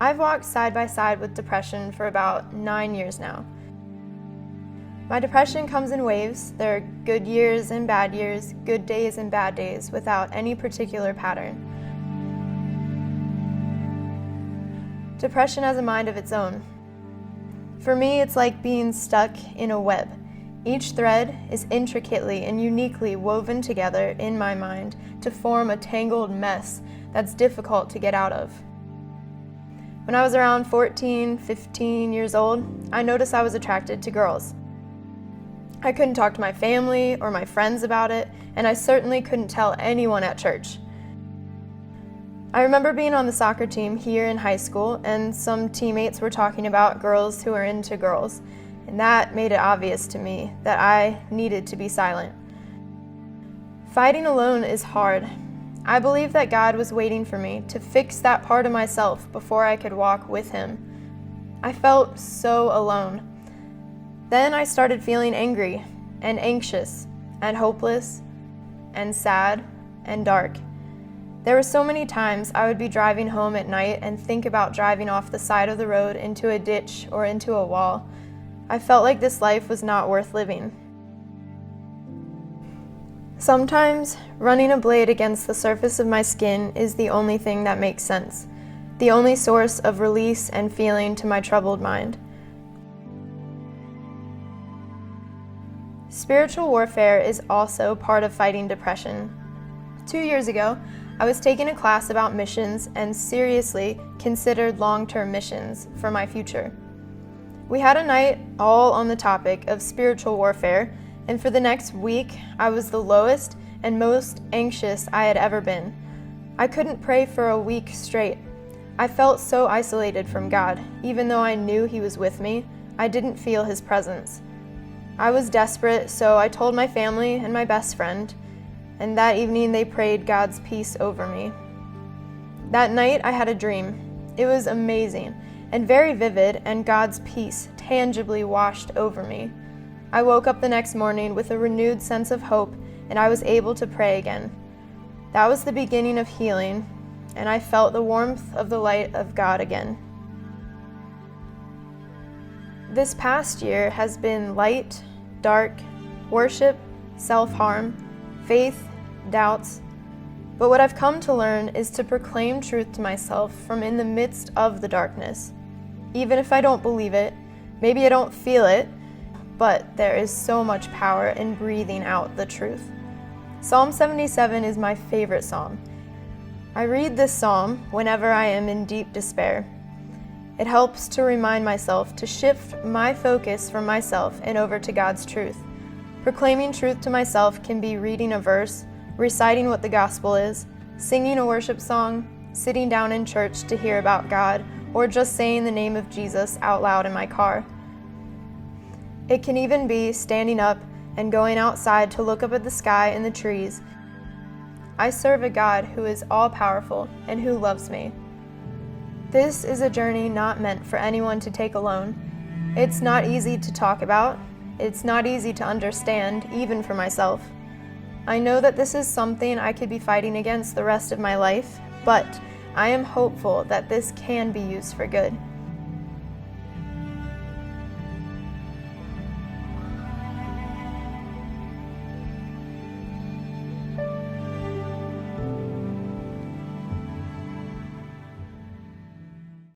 I've walked side by side with depression for about 9 years now. My depression comes in waves. There are good years and bad years, good days and bad days, without any particular pattern. Depression has a mind of its own. For me, it's like being stuck in a web. Each thread is intricately and uniquely woven together in my mind to form a tangled mess that's difficult to get out of. When I was around 14, 15 years old, I noticed I was attracted to girls. I couldn't talk to my family or my friends about it, and I certainly couldn't tell anyone at church. I remember being on the soccer team here in high school, and some teammates were talking about girls who are into girls, and that made it obvious to me that I needed to be silent. Fighting alone is hard. I believe that God was waiting for me to fix that part of myself before I could walk with Him. I felt so alone. Then I started feeling angry and anxious and hopeless and sad and dark. There were so many times I would be driving home at night and think about driving off the side of the road into a ditch or into a wall. I felt like this life was not worth living. Sometimes, running a blade against the surface of my skin is the only thing that makes sense, the only source of release and feeling to my troubled mind. Spiritual warfare is also part of fighting depression. 2 years ago, I was taking a class about missions and seriously considered long-term missions for my future. We had a night all on the topic of spiritual warfare, and for the next week, I was the lowest and most anxious I had ever been. I couldn't pray for a week straight. I felt so isolated from God. Even though I knew He was with me, I didn't feel His presence. I was desperate, so I told my family and my best friend, and that evening they prayed God's peace over me. That night I had a dream. It was amazing and very vivid, and God's peace tangibly washed over me. I woke up the next morning with a renewed sense of hope, and I was able to pray again. That was the beginning of healing, and I felt the warmth of the light of God again. This past year has been light, dark, worship, self-harm, faith, doubts. But what I've come to learn is to proclaim truth to myself from in the midst of the darkness. Even if I don't believe it, maybe I don't feel it, but there is so much power in breathing out the truth. Psalm 77 is my favorite psalm. I read this psalm whenever I am in deep despair. It helps to remind myself to shift my focus from myself and over to God's truth. Proclaiming truth to myself can be reading a verse, reciting what the gospel is, singing a worship song, sitting down in church to hear about God, or just saying the name of Jesus out loud in my car. It can even be standing up and going outside to look up at the sky and the trees. I serve a God who is all-powerful and who loves me. This is a journey not meant for anyone to take alone. It's not easy to talk about. It's not easy to understand, even for myself. I know that this is something I could be fighting against the rest of my life, but I am hopeful that this can be used for good.